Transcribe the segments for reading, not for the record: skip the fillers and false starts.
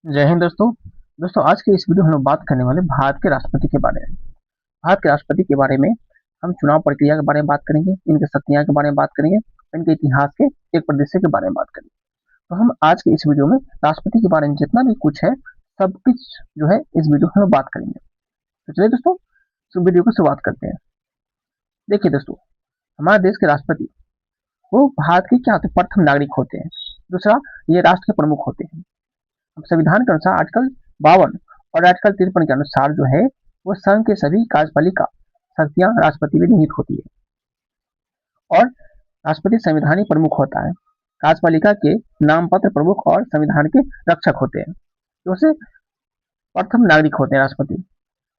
जय हिंद दोस्तों। आज की इस वीडियो में हम लोग बात करने वाले भारत के राष्ट्रपति के बारे में। भारत के राष्ट्रपति के बारे में हम चुनाव प्रक्रिया के बारे में बात करेंगे, इनके शक्तियां के बारे में बात करेंगे, इनके इतिहास के एक परिदृश्य के बारे में बात करेंगे। तो हम आज के इस वीडियो में राष्ट्रपति के बारे में जितना भी कुछ है सब कुछ जो है इस वीडियो में हम बात करेंगे। तो चलिए दोस्तों, इस वीडियो की शुरुआत करते हैं। देखिए दोस्तों, हमारे देश के राष्ट्रपति वो भारत के क्या होते हैं, प्रथम नागरिक होते हैं। दूसरा, ये राष्ट्र के प्रमुख होते हैं। संविधान के अनुसार आर्टिकल 52 और आर्टिकल 53 के अनुसार जो है वो संघ के सभी कार्यपालिका शक्तियां राष्ट्रपति में निहित होती है और राष्ट्रपति संविधानिक प्रमुख होता है। कार्यपालिका के नामपत्र प्रमुख और संविधान के रक्षक होते हैं। दूसरे, प्रथम नागरिक होते हैं राष्ट्रपति।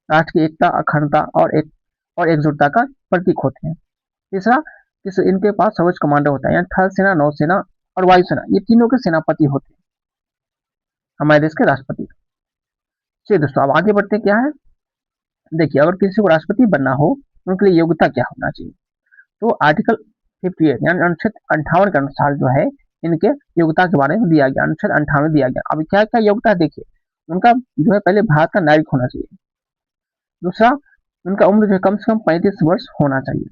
राष्ट्र की एकता, अखंडता और एकजुटता का प्रतीक होते हैं। तीसरा, इनके पास सर्वोच्च कमांडर होता है, थल सेना, नौसेना और वायुसेना, ये तीनों के सेनापति होते हैं हमारे देश के राष्ट्रपति। चलिए दोस्तों, अब आगे बढ़ते क्या है। देखिए, अगर किसी को राष्ट्रपति बनना हो उनके लिए योग्यता क्या होना चाहिए, तो आर्टिकल 58 यानी अनुच्छेद 58 के अनुसार जो है इनके योग्यता के बारे में दिया गया, अनुच्छेद 58 दिया गया। अभी क्या क्या योग्यता है देखिए। उनका जो है पहले भारत का नागरिक होना चाहिए। दूसरा, उनका उम्र जो है कम से कम 35 वर्ष होना चाहिए।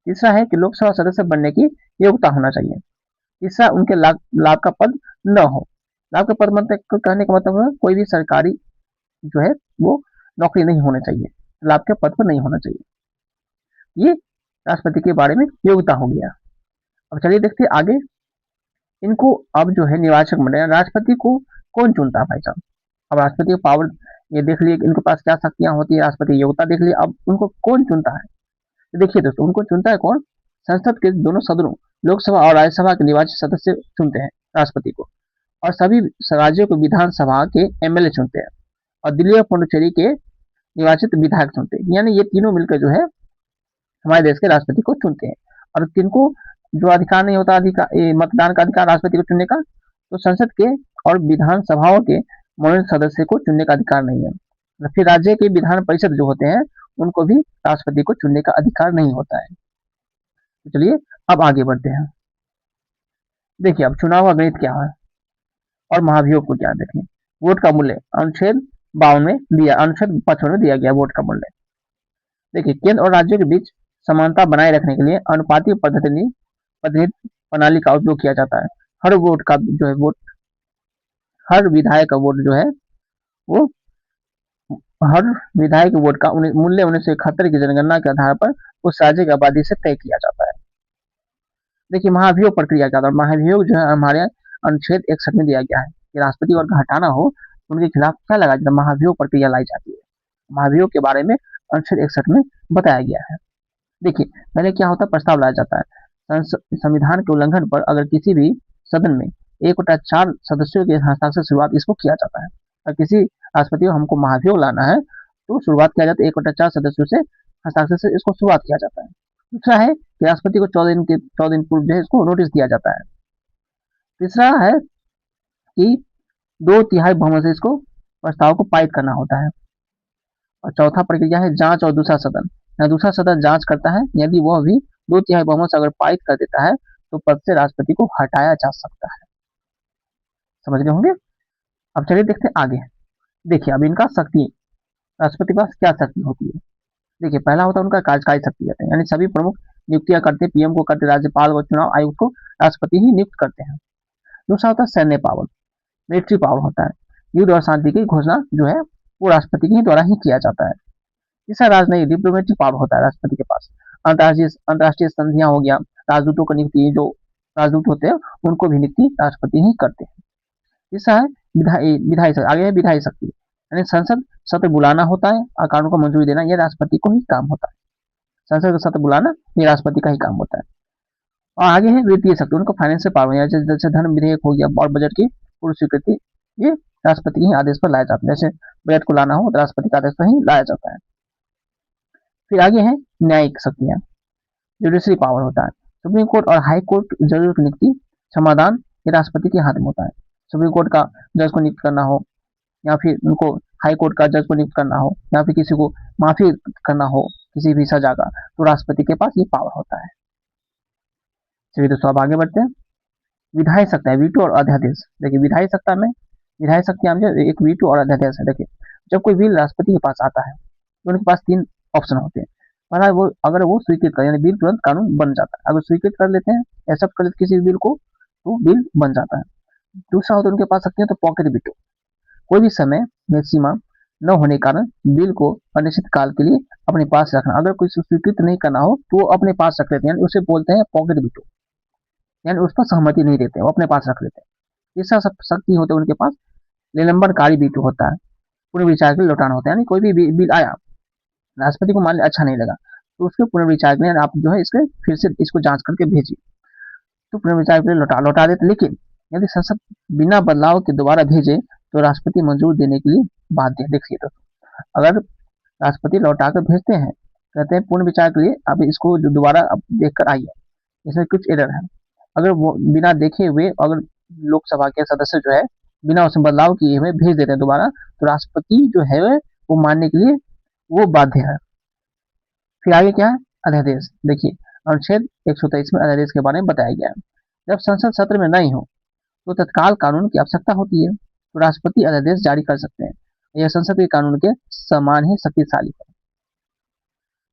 तीसरा है कि लोकसभा सदस्य बनने की योग्यता होना चाहिए। तीसरा, उनके लाभ का पद न हो। लाभ का पद मतलब कहने का मतलब है कोई भी सरकारी जो है वो नौकरी नहीं होनी चाहिए, लाभ के पद पर नहीं होना चाहिए। ये राष्ट्रपति के बारे में योग्यता हो गया। अब चलिए देखते हैं आगे। इनको अब जो है निर्वाचक मंडल, राष्ट्रपति को कौन चुनता है भाई साहब। अब राष्ट्रपति का पावर ये देख लिए, इनके पास क्या शक्तियां होती है, राष्ट्रपति योग्यता देख लिए, अब उनको कौन चुनता है। तो देखिए दोस्तों, उनको चुनता है कौन, संसद के दोनों सदनों लोकसभा और राज्यसभा के निर्वाचित सदस्य चुनते हैं राष्ट्रपति को। और सभी राज्यों को विधानसभा के एमएलए चुनते हैं और दिल्ली और पुडुचेरी के निर्वाचित विधायक चुनते हैं। यानी ये तीनों मिलकर जो है हमारे देश के राष्ट्रपति को चुनते हैं। और किनको जो अधिकार नहीं होता, अधिकार मतदान का अधिकार राष्ट्रपति को चुनने का, तो संसद के और विधानसभाओं के मनोनीत सदस्य को चुनने का अधिकार नहीं है। तो फिर राज्य के विधान परिषद जो होते हैं उनको भी राष्ट्रपति को चुनने का अधिकार नहीं होता है। तो चलिए अब आगे बढ़ते हैं। देखिए, अब चुनाव का गणित क्या है और महाभियोग को क्या देखें। वोट का मूल्य अनुच्छेद 52 में दिया, अनुच्छेद 55 में दिया गया वोट का मूल्य। देखिए, केंद्र और राज्यों के बीच समानता बनाए रखने के लिए अनुपातिक प्रतिनिधि प्रणाली का उपयोग किया जाता है। हर वोट का जो है वोट, हर विधायक का वोट जो है वो हर विधायक वोट का मूल्य 1971 की जनगणना के आधार पर उस राज्य की आबादी से तय किया जाता है। देखिए, महाभियोग प्रक्रिया क्या था। महाभियोग जो है हमारे अनुच्छेद 61 में दिया गया है कि राष्ट्रपति वर्ग हटाना हो तो उनके खिलाफ क्या लगाया जाता है, महाभियोग प्रक्रिया लाई जाती है। महाभियोग के बारे में अनुच्छेद 61 में बताया गया है। देखिए, पहले क्या होता है, प्रस्ताव लाया जाता है। संविधान के उल्लंघन पर अगर किसी भी सदन में 1/4 सदस्यों के हस्ताक्षर से शुरुआत इसको किया जाता है। अगर किसी राष्ट्रपति को हमको महाभियोग लाना है तो शुरुआत किया जाता है 1/4 सदस्यों से हस्ताक्षर से इसको शुरुआत किया जाता है। दूसरा है कि राष्ट्रपति को 14 दिन पूर्व जो है इसको नोटिस दिया जाता है। तीसरा है कि 2/3 बहुमत से इसको प्रस्ताव को पारित करना होता है। और चौथा प्रक्रिया है जांच और दूसरा सदन। दूसरा सदन जांच करता है, यदि वह भी 2/3 बहुमत से अगर पारित कर देता है तो पद से राष्ट्रपति को हटाया जा सकता है। समझ गए होंगे। अब चलिए देखते हैं आगे। देखिए, अब इनका शक्ति, राष्ट्रपति के पास क्या शक्ति होती है। देखिए, पहला होता है उनका कार्यकारी शक्ति कहते हैं, यानी सभी प्रमुख नियुक्तियां करते, पीएम को करते, राज्यपाल व चुनाव आयुक्त को राष्ट्रपति ही नियुक्त करते हैं। दूसरा होता है सैन्य पावर, मिलिट्री पावर होता है। युद्ध और शांति की घोषणा जो है वो राष्ट्रपति के द्वारा ही किया जाता है। तीसरा राजनयिक, डिप्लोमेटिक पावर होता है राष्ट्रपति के पास। अंतर्राष्ट्रीय संधियां हो गया, राजदूतों की नियुक्ति, जो राजदूत होते हैं उनको भी नियुक्ति राष्ट्रपति ही करते हैं। तीसरा है विधायी शक्ति। आगे है विधायी शक्ति, यानी संसद सत्र बुलाना होता है और कानून को मंजूरी देना, यह राष्ट्रपति को ही काम होता है। संसद का सत्र बुलाना ये राष्ट्रपति का ही काम होता है। और आगे है वित्तीय शक्ति, उनको फाइनेंशियल पावर, जैसे धन विधेयक हो गया और बजट की पूर्व स्वीकृति, ये राष्ट्रपति के ही आदेश पर लाया जाता है। जैसे बजट को लाना हो तो राष्ट्रपति के आदेश पर ही लाया जाता है। फिर आगे है न्यायिक शक्तियां, जुडिशरी पावर होता है। सुप्रीम कोर्ट और हाई कोर्ट जजों की नियुक्ति, समाधान ये राष्ट्रपति के हाथ में होता है। सुप्रीम कोर्ट का जज को नियुक्त करना हो, या फिर उनको हाई कोर्ट का जज को नियुक्त करना हो, या फिर किसी को माफी करना हो किसी भी सजा का, तो राष्ट्रपति के पास ये पावर होता है। चलिए दोस्तों, अब आगे बढ़ते हैं। विधायी सत्ता है, वीटो और अध्यादेश। देखिए, विधायी सत्ता में विधायी शक्तियां जो एक वीटो और अध्यादेश है। देखिए, जब कोई बिल राष्ट्रपति के पास आता है तो उनके पास तीन ऑप्शन होते हैं। पहला, वो अगर वो स्वीकृत कर, यानी बिल तुरंत कानून बन जाता है। अगर स्वीकृत कर लेते हैं, एक्सेप्ट कर लेते किसी बिल को, तो बिल बन जाता है। दूसरा होता है उनके पास शक्तियां तो पॉकेट वीटो, कोई भी समय में सीमा न होने के कारण बिल को अनिश्चित काल के लिए अपने पास रखना। अगर कोई स्वीकृत नहीं करना हो तो वो अपने पास रख लेते हैं, यानी उसे बोलते हैं पॉकेट वीटो, यानी उस पर सहमति नहीं देते, वो अपने पास रख लेते हैं। तीसरा शक्ति होता है उनके पास निलंबनकारी वीटो होता है, पुनर्विचार के लिए लौटाना होता है। यानी कोई भी बिल आया, राष्ट्रपति को मान लिया अच्छा नहीं लगा, तो उसके पुनर्विचार के लिए आप जो है इसके फिर से इसको जांच करके भेजिए, तो पुनर्विचार के लिए लौटा देते। लेकिन यदि संसद बिना बदलाव के दोबारा भेजे तो राष्ट्रपति मंजूर देने के लिए बाध्य है। देखिए, तो अगर राष्ट्रपति लौटा कर भेजते हैं, कहते हैं पूर्ण विचार के लिए अब इसको दोबारा अब देख कर आइए, इसमें कुछ एरर है, अगर वो बिना देखे हुए अगर लोकसभा के सदस्य जो है बिना उसमें बदलाव किए हुए भेज देते हैं दोबारा, तो राष्ट्रपति जो है वो मानने के लिए वो बाध्य है। फिर आगे क्या है, अध्यादेश। देखिए, अनुच्छेद 123 में अध्यादेश के बारे में बताया गया है। जब संसद सत्र में नहीं हो तो तत्काल कानून की आवश्यकता होती है, तो राष्ट्रपति अध्यादेश जारी कर सकते हैं। यह संसद के कानून के समान ही शक्तिशाली है।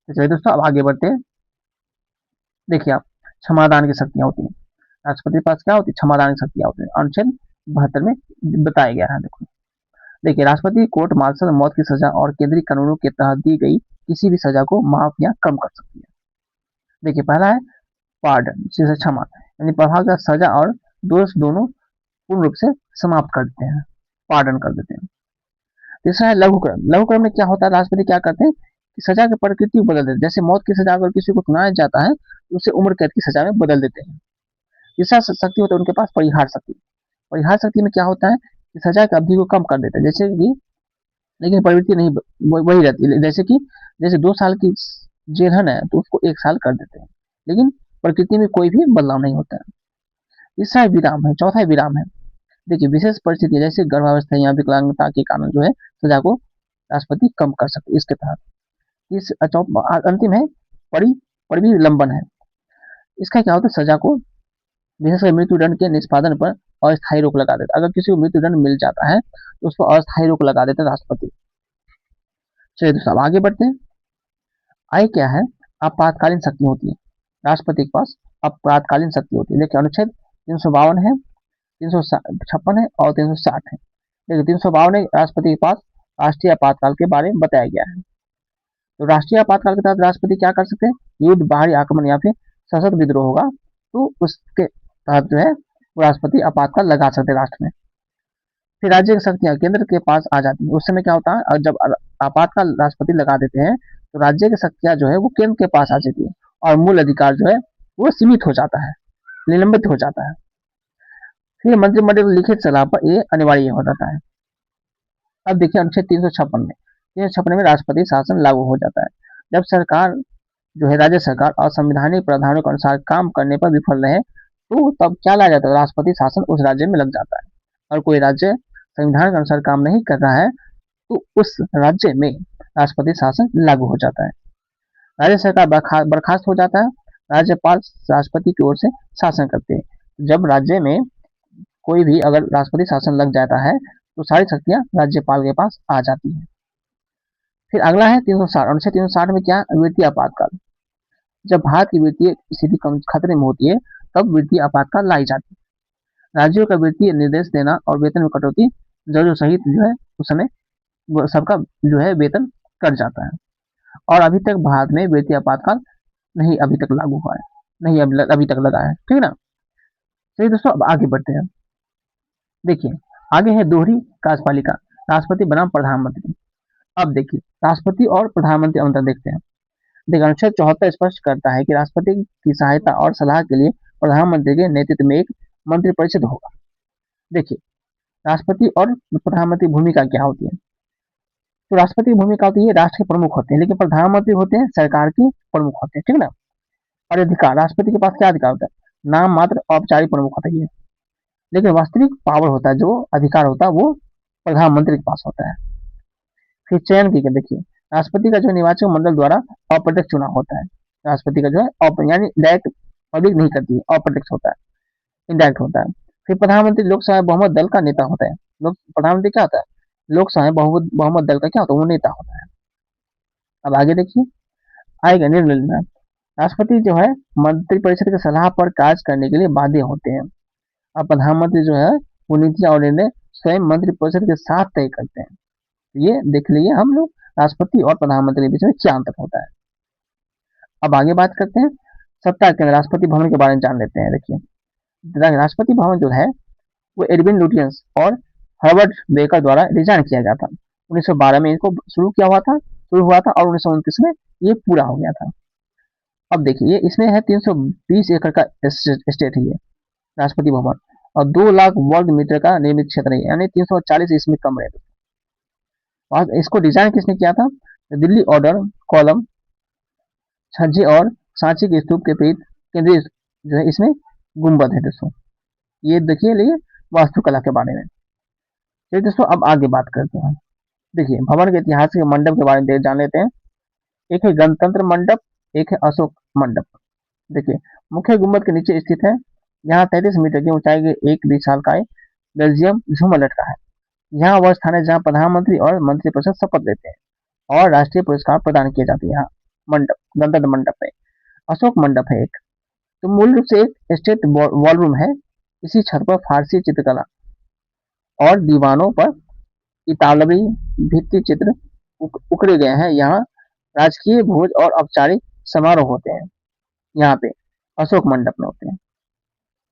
तो चलिए दोस्तों, अब आगे बढ़ते हैं। देखिए, आप क्षमादान की शक्तियां होती हैं राष्ट्रपति के पास, क्या होती है, क्षमादान की शक्तियां होती है। अनुच्छेद 72 में बताया गया है। देखो, देखिए, राष्ट्रपति कोर्ट मार्शल, मौत की सजा और केंद्रीय कानूनों के तहत दी गई किसी भी सजा को माफ या कम कर सकती है। देखिए, पहला है पार्डन, जिसे क्षमा, यानी प्रभाव सजा और दोष दोनों पूर्ण रूप से समाप्त कर देते हैं, पार्डन कर देते हैं। तीसरा है लघुकरण। लघुकरण में क्या होता है, राष्ट्रपति क्या करते हैं कि सजा की प्रकृति बदल देते हैं। जैसे मौत की सजा अगर किसी को सुनाया जाता है तो उसे उम्र कैद की सजा में बदल देते हैं। तीसरा शक्ति होता है उनके पास परिहार शक्ति। परिहार शक्ति में क्या होता है कि सजा की अवधि को कम कर देते हैं, जैसे कि, लेकिन प्रवृत्ति नहीं वही रहती है। जैसे कि जैसे 2 साल की जेल है तो उसको 1 साल कर देते हैं, लेकिन प्रकृति में कोई भी बदलाव नहीं होता है। तीसरा विराम है, चौथा विराम है। देखिए, विशेष परिस्थिति जैसे गर्भावस्था या विकलांगता के कारण जो है सजा को राष्ट्रपति कम कर सकते इसके तहत। इस अंतिम है परिविलंबन है। इसका क्या होता है, सजा को विशेषकर मृत्युदंड के निष्पादन पर अस्थायी रोक लगा देता है। अगर किसी को मृत्युदंड मिल जाता है तो उस पर अस्थायी रोक लगा देते हैं राष्ट्रपति। चलिए दोस्तों, अब आगे बढ़ते हैं। आई क्या है, आपातकालीन शक्ति होती है राष्ट्रपति के पास, आपातकालीन शक्ति होती है। देखिए, अनुच्छेद 352 है, 356 है और 360 है। देखिए, 352 है, राष्ट्रपति के पास राष्ट्रीय आपातकाल के बारे में बताया गया है। तो राष्ट्रीय आपातकाल के तहत राष्ट्रपति क्या कर सकते हैं, युद्ध, बाहरी आक्रमण या फिर सशस्त्र विद्रोह होगा तो उसके तहत जो है वो राष्ट्रपति आपातकाल लगा सकते हैं राष्ट्र में। फिर राज्य की शक्तियां केंद्र के पास आ जाती है। उस समय क्या होता है, और जब आपातकाल राष्ट्रपति लगा देते हैं तो राज्य की शक्तियां जो है वो केंद्र के पास आ जाती है और मूल अधिकार जो है वो सीमित हो जाता है, निलंबित हो जाता है। फिर मंत्रिमंडल की लिखित सलाह पर ये अनिवार्य हो जाता है। अब देखिए, अनुच्छेद 356 में राष्ट्रपति शासन लागू हो जाता है। जब सरकार जो है, राज्य सरकार असंवैधानिक प्रावधानों के अनुसार काम करने पर विफल रहे तो तब क्या लाया जाता है, राष्ट्रपति शासन उस राज्य में लग जाता है। और कोई राज्य संविधान के अनुसार काम नहीं कर रहा है तो उस राज्य में राष्ट्रपति शासन लागू हो जाता है। राज्य सरकार बर्खास्त हो जाता है, राज्यपाल राष्ट्रपति की ओर से शासन करते हैं। जब राज्य में कोई भी अगर राष्ट्रपति शासन लग जाता है तो सारी शक्तियां राज्यपाल के पास आ जाती है। फिर अगला है 360। अनुच्छेद 360 में क्या, वित्तीय आपातकाल। जब भारत की वित्तीय स्थिति खतरे में होती है तब वित्तीय आपातकाल लाई जाती है। राज्यों का वित्तीय निर्देश देना और वेतन में कटौती जरूर सहित जो है उस समय सबका जो है वेतन कट जाता है। और अभी तक भारत में वित्तीय आपातकाल नहीं अभी तक लागू हुआ है, नहीं अभी तक लगा है, ठीक है ना। चलिए दोस्तों, अब आगे बढ़ते हैं। देखिए, आगे है दोहरी कार्यपालिका, राष्ट्रपति बनाम प्रधानमंत्री। अब देखिए, राष्ट्रपति और प्रधानमंत्री अंतर देखते हैं। देखिए, अनुच्छेद 74 स्पष्ट करता है कि राष्ट्रपति की सहायता और सलाह के लिए प्रधानमंत्री के नेतृत्व में एक मंत्रिपरिषद होगा। देखिए, राष्ट्रपति और प्रधानमंत्री भूमिका क्या होती है, तो राष्ट्रपति की भूमिका होती है राष्ट्र के प्रमुख होते हैं, लेकिन प्रधानमंत्री होते हैं सरकार के प्रमुख होते हैं, ठीक है ना। और अधिकार, राष्ट्रपति के पास क्या अधिकार होता है, नाम मात्र औपचारिक प्रमुख होता है, लेकिन वास्तविक पावर होता है, जो अधिकार होता है वो प्रधानमंत्री के पास होता है। फिर चयन की, देखिए, राष्ट्रपति का जो निर्वाचक मंडल द्वारा अप्रत्यक्ष चुनाव होता है। राष्ट्रपति का जो है यानी डायरेक्ट पब्लिक नहीं करती है, अप्रत्यक्ष होता है, इनडायरेक्ट होता है। फिर प्रधानमंत्री लोकसभा बहुमत दल का नेता होता है, लोक प्रधानमंत्री क्या होता है, लोकसभा में बहुमत दल का क्या होता है, वो नेता होता है। अब आगे देखिए, आएगा निर्णय लेना। राष्ट्रपति जो है मंत्रिपरिषद की सलाह पर कार्य करने के लिए बाध्य होते हैं। अब प्रधानमंत्री जो है वो नीतियां और निर्णय स्वयं मंत्रिपरिषद के साथ तय करते हैं। ये देख लीजिए हम लोग राष्ट्रपति और प्रधानमंत्री के बीच में क्या अंतर होता है। अब आगे बात करते हैं सत्ता के राष्ट्रपति भवन के बारे में जान लेते हैं। देखिए राष्ट्रपति भवन जो है वो एडविन लुटियंस और हर्बर्ट बेकर द्वारा डिजाइन किया गया था। 1912 में इनको शुरू हुआ था और 1929 में ये पूरा हो गया था। अब देखिए इसमें है 320 एकड़ का एस्टेट है ये राष्ट्रपति भवन, और 2 लाख वर्ग मीटर का निर्मित क्षेत्र है, यानी 340 इसमें कमरे। और इसको डिजाइन किसने किया था, दिल्ली ऑर्डर कॉलम, छज्जे और सांची के स्तूप के पीठ केंद्रीय जो है इसमें गुंबद है दोस्तों। ये देखिए लिए वास्तुकला के बारे में। चलिए दोस्तों अब आगे बात करते हैं। देखिए भवन के इतिहास के मंडप के बारे में जान लेते हैं। एक है गणतंत्र मंडप, एक है अशोक मंडप। देखिए मुख्य गुंबद के नीचे स्थित है। यहाँ 33 मीटर की ऊंचाई के एक विशालकाय बेल्जियम झूमर लटका है। यहाँ वह स्थान है जहाँ प्रधानमंत्री और मंत्रिपरिषद शपथ लेते हैं और राष्ट्रीय पुरस्कार प्रदान किए जाते हैं। यहाँ मंडप गणतंत्र मंडप है। अशोक मंडप है एक, तो मूल रूप से एक स्टेट वॉलरूम है। इसी छत पर फारसी चित्रकला और दीवानों पर इतालवी भित्ति चित्र उकरे गए हैं। यहाँ राजकीय भोज और औपचारिक समारोह होते हैं, यहाँ पे अशोक मंडप में होते हैं।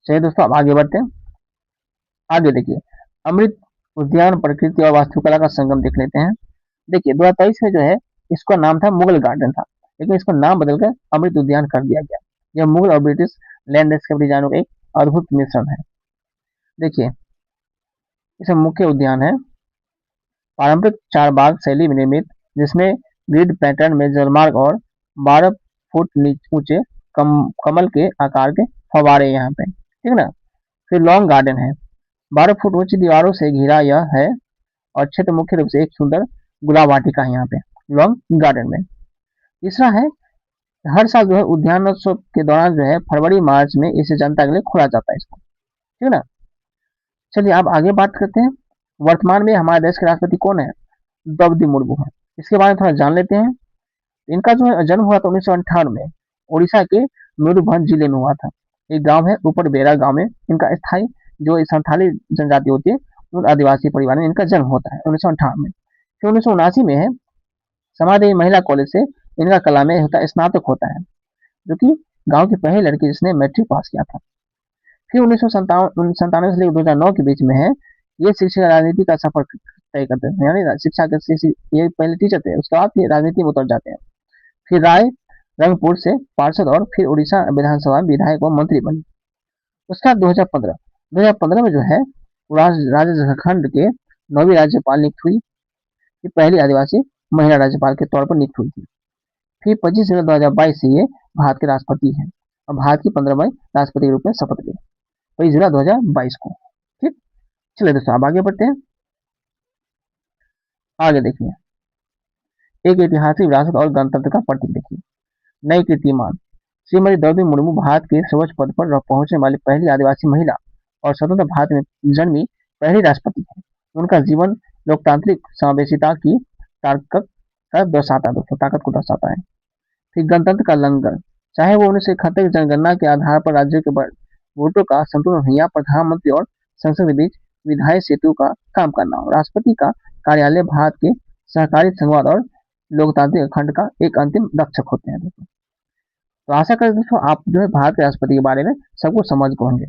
चलिए दोस्तों अब आगे बढ़ते हैं। आगे देखिए अमृत उद्यान प्रकृति और वास्तुकला का संगम देख लेते हैं। देखिए 2023 में जो है इसका नाम था मुगल गार्डन था, लेकिन इसका नाम बदलकर अमृत उद्यान कर दिया गया। यह मुगल और ब्रिटिश लैंडस्केप डिजाइनों का एक अद्भुत मिश्रण है। देखिए इसमें मुख्य उद्यान है पारंपरिक 4 बाग शैली में निर्मित, जिसमें ग्रिड पैटर्न में जलमार्ग और 12 फुट ऊंचे कमल के आकार के फव्वारे यहाँ पे, ठीक ना। फिर लॉन्ग गार्डन है, 12 फुट ऊंची दीवारों से घिरा यह है और क्षेत्र मुख्य रूप से एक सुंदर गुलाब वाटिका है यहाँ पे लॉन्ग गार्डन में। तीसरा है हर साल जो है उद्यानोत्सव के दौरान जो है फरवरी मार्च में इसे जनता के लिए खोला जाता है इसको, ठीक ना। चलिए अब आगे बात करते हैं वर्तमान में हमारे देश के राष्ट्रपति कौन है, द्रौपदी मुर्मू है। इसके बारे में थोड़ा जान लेते हैं। इनका जो है जन्म हुआ था 1958 में उड़ीसा के मयूरभंज जिले में हुआ था। एक गांव है ऊपर बेरा गांव में इनका स्थायी जो संथाली जनजाति होती है उन आदिवासी परिवार में इनका जन्म होता है 1958 में। फिर 1979 में है समादेवी महिला कॉलेज से इनका कला में होता स्नातक होता है, जो कि गांव की पहली लड़की जिसने मैट्रिक पास किया था। फिर 1997 से लेकर 2009 के बीच में है ये शिक्षा राजनीति का सफर तय करते हैं, यानी शिक्षा के ये पहले टीचर थे, उसके बाद फिर राजनीति में उतर जाते हैं। फिर राय रंगपुर से पार्षद और फिर उड़ीसा विधानसभा में विधायक व मंत्री बने। उसके बाद 2015 में जो है झारखंड के 9वीं राज्यपाल नियुक्त हुई। ये पहली आदिवासी महिला राज्यपाल के तौर पर नियुक्त हुई थी। फिर 25 जुलाई 2022 से ये भारत के राष्ट्रपति हैं और भारत की 15वें राष्ट्रपति के रूप में शपथ ली 25 जुलाई 2022 को। ठीक, चलिए दोस्तों अब आगे बढ़ते हैं। आगे देखिए एक ऐतिहासिक विरासत और गणतंत्र का प्रतीक देखिए। नई कीर्तिमान श्रीमती द्रौपदी मुर्मू भारत के सर्वोच्च पद पर पहुंचने वाली पहली आदिवासी महिला और स्वतंत्र भारत में जन्मी पहली राष्ट्रपति है। उनका जीवन लोकतांत्रिक समावेशिता की ताकत ताकत को दर्शाता है। फिर गणतंत्र का लंगर, चाहे वो 1971 जनगणना के आधार पर राज्यों के वोटों का संतुलन या प्रधानमंत्री और संसद के बीच विधायी सेतु का काम करना हो, राष्ट्रपति का कार्यालय भारत के सहकारी संघवाद और लोकतांत्रिक अखंड का एक अंतिम रक्षक होते हैं। तो आशा करते दोस्तों आप जो है भारत के राष्ट्रपति के बारे में सब कुछ समझ गए होंगे।